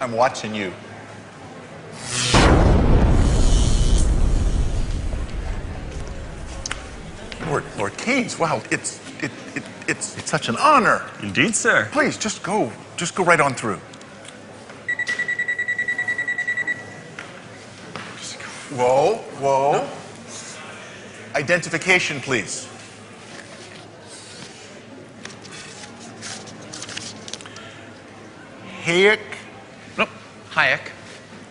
I'm watching you. Lord Keynes, wow, it's such an honor. Indeed, sir. Please, just go right on through. Whoa. No. Identification, please. Hayek? Nope, Hayek.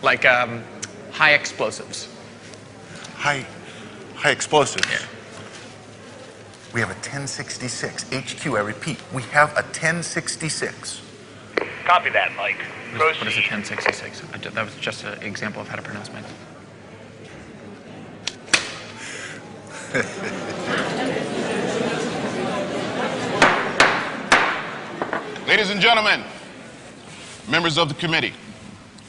Like, high explosives. High explosives? Yeah. We have a 1066. HQ, I repeat, we have a 1066. Copy that, Mike. What is a 1066? That was just an example of how to pronounce mine. Ladies and gentlemen, members of the committee,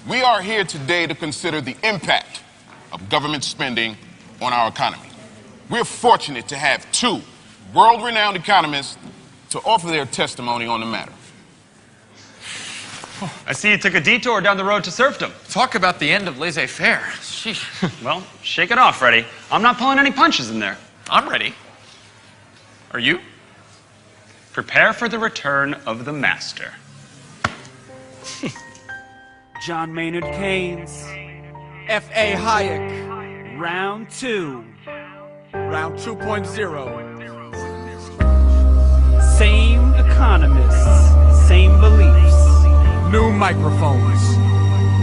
we are here today to consider the impact of government spending on our economy. We're fortunate to have two world-renowned economists to offer their testimony on the matter. I see you took a detour down the road to serfdom. Talk about the end of laissez-faire. Sheesh. Well, shake it off, Freddie. I'm not pulling any punches in there. I'm ready. Are you? Prepare for the return of the master. John Maynard Keynes, F.A. Hayek, round 2. Round 2.0. Same economists, same beliefs, New microphones.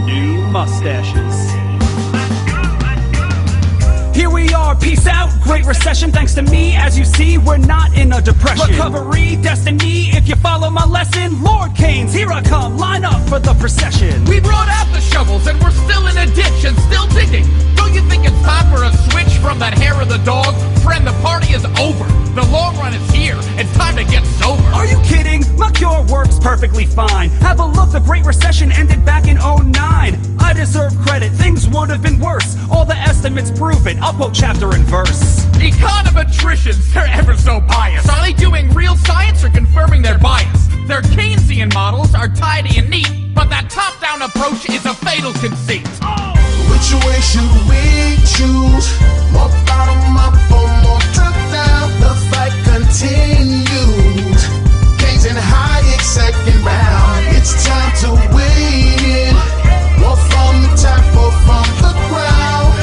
new mustaches. Here we are, peace out, great recession. Thanks to me, as you see, we're not in a depression. Recovery, destiny, if you follow my lesson. Lord Keynes, here I come, line up for the procession. We brought out the shovels and we're still in a ditch and still digging. Don't you think it's time for a switch from that hair of the dog? Friend, the party is over. The long run is here. It's time to get sober. Are you kidding? My cure works perfectly fine. Have a look, the Great Recession ended back in '09. I deserve credit, things would have been worse. All the estimates prove it, I'll quote chapter and verse. Econometricians, they're ever so biased. Are they doing real science or confirming their bias? Their Keynesian models are tidy and neat, but that top-down approach is a fatal conceit. Which way should we choose? More bottom up or more top down? The fight continues. Keynes and Hayek second round. It's time to weigh in. More from the top or from the ground.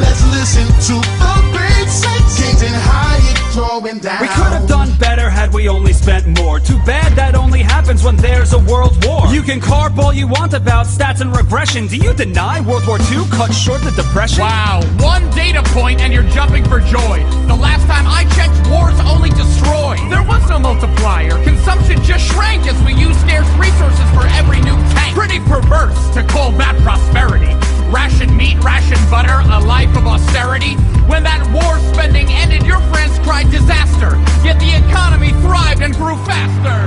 Let's listen to the great sights. Keynes and Hayek throwing down. We could have done better had we only spent more. Too bad that only happens when there's a world war. You can carp all you want about stats and regression. Do you deny World War II cut short the Depression? Wow, one data point and you're jumping for joy. The last time I checked, wars only destroy. There was no multiplier. Consumption just shrank as we used scarce resources for every new tank. Pretty perverse to call that prosperity. Ration meat, ration butter, a life of austerity. When that war spending ended, your friends cried disaster. Yet the economy thrived and grew faster.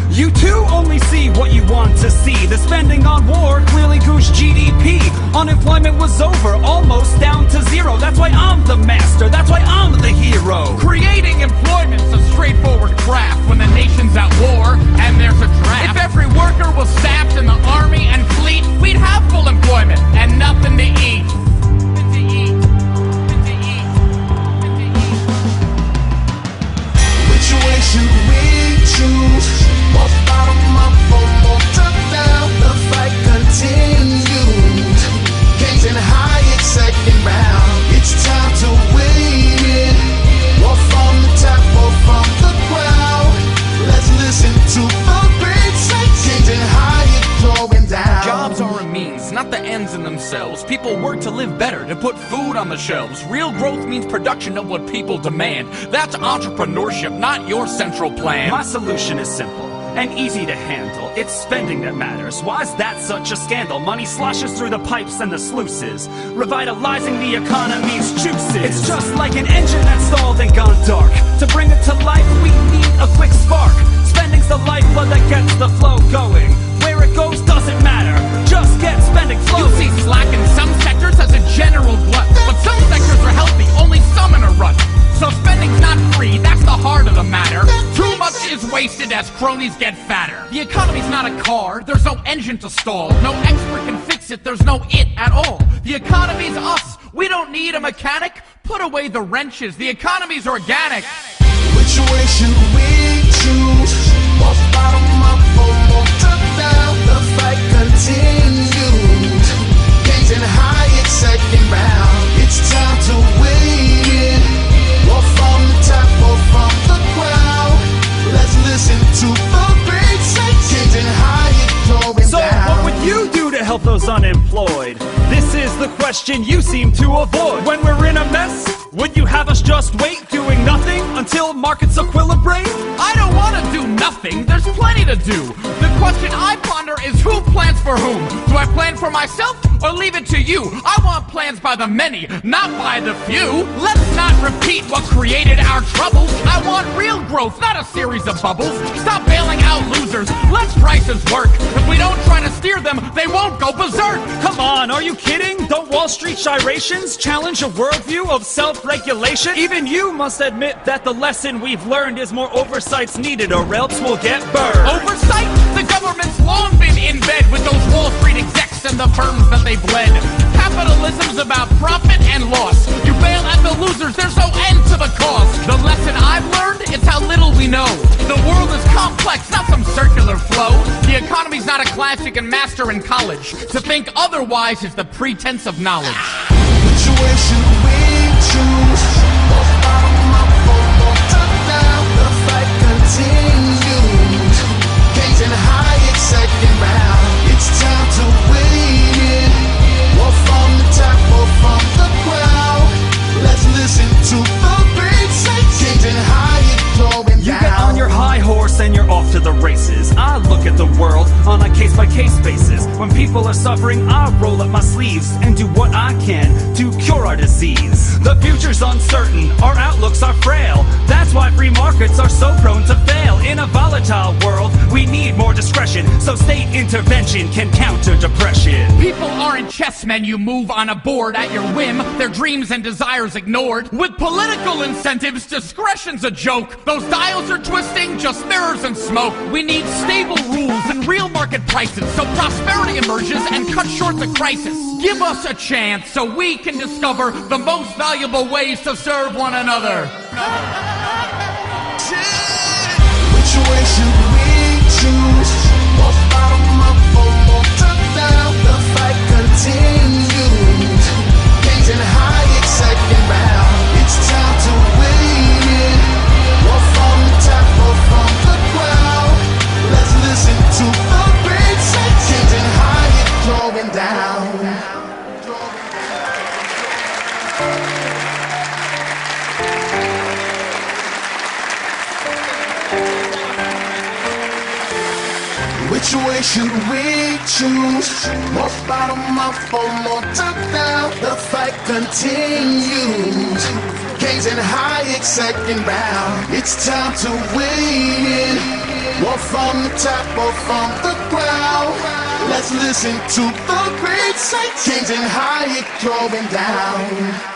You too only see what you want to see. The spending on war clearly goosed GDP. Unemployment was over, almost down to zero. That's why I'm the master, that's why I'm the hero. Creating employment's a straightforward craft when the nation's at war and there's a draft. If every worker was staffed in the army and fleet, we'd have full employment and nothing to eat. Which way should we choose? More bottom up or more top down? The fight continues. Keynes and Hayek second round. It's time to weigh in. More from the top or from the ground. Let's listen to the great sights. Keynes and Hayek throwing down. Jobs are a means, not the ends in themselves. People work to live better, to put food on the shelves. Real growth means production of what people demand. That's entrepreneurship, not your central plan. My solution is simple and easy to handle. It's spending that matters. Why's that such a scandal? Money sloshes through the pipes and the sluices, revitalizing the economy's juices. It's just like an engine that's stalled and gone dark. To bring it to life, we need a quick spark. Spending's the lifeblood that gets the flow going. Where it goes doesn't matter, just get spending flowing. You see slack in some sectors as a general glut, but some sectors are healthy, only some in a rut. So spending's not free, that's the heart of the matter. Too much is wasted. wasted as cronies get fatter. The economy's not a car, there's no engine to stall. No expert can fix it, there's no it at all. The economy's us, we don't need a mechanic. Put away the wrenches, the economy's organic. Which way should we choose? More bottom up or more top down? The fight continues. Keynes and Hayek second round. It's time to weigh in. More from the top or from the ground. Let's listen to the great say. Keynes and Hayek going So down. what would you do to help those unemployed? This is the question you seem to avoid. When we're in a mess, would you have us just wait, doing nothing until markets equilibrate? I don't want to do nothing, there's plenty to do. The question I ponder is who plans for whom? Do I plan for myself or leave it to you? I want plans by the many, not by the few. Let's not repeat what created our troubles. I want real growth, not a series of bubbles. Stop bailing out losers, let prices work. If we don't try to steer them, they won't go berserk. Come on, are you kidding? Don't Wall Street gyrations challenge a worldview of self-regulation? Even you must admit that the lesson we've learned is more oversight's needed or else we'll get burned. Oversight? The government's long been in bed with those Wall Street execs and the firms that they've led. Capitalism's about profit and loss. You bail at the losers, there's no end to the cause. The lesson I've learned is how little we know. The world is complex, not some circular flow. The economy's not a class you can master in college. To think otherwise is the pretense of knowledge. Which way should we choose? More bottom up or more top down? The fight continues. Keynes and Hayek second round. It's time to weigh in. More from the top or from the ground. Let's listen to the great say. Keynes and Hayek going down. You get on your high horse and you're off to the races. I look at the world on a case-by-case basis. When people are suffering, I roll up my sleeves and do what I can to cure our disease. The future's uncertain, our outlooks are frail. That's why free markets are so prone to fail. In a volatile world, we need more discretion, so state intervention can counter depression. People aren't chessmen you move on a board at your whim, their dreams and desires ignored. With political incentives, discretion's a joke. Those dials are twisting, just mirrors and smoke. We need stable rules and real market prices, so prosperity emerges and cuts short the crisis. Give us a chance so we can discover the most valuable ways to serve one another. Which way should we choose? More bottom up or more top down? The fight continues. Keynes and Hayek second round. It's time to weigh in. More from the top or from the ground. Let's listen to the great say. Keynes and Hayek going down. Which way should we choose? More bottom up or more top down? The fight continues. Keynes and Hayek second round. It's time to weigh in. More from the top or from the ground. Let's listen to the great say. Keynes and Hayek going down.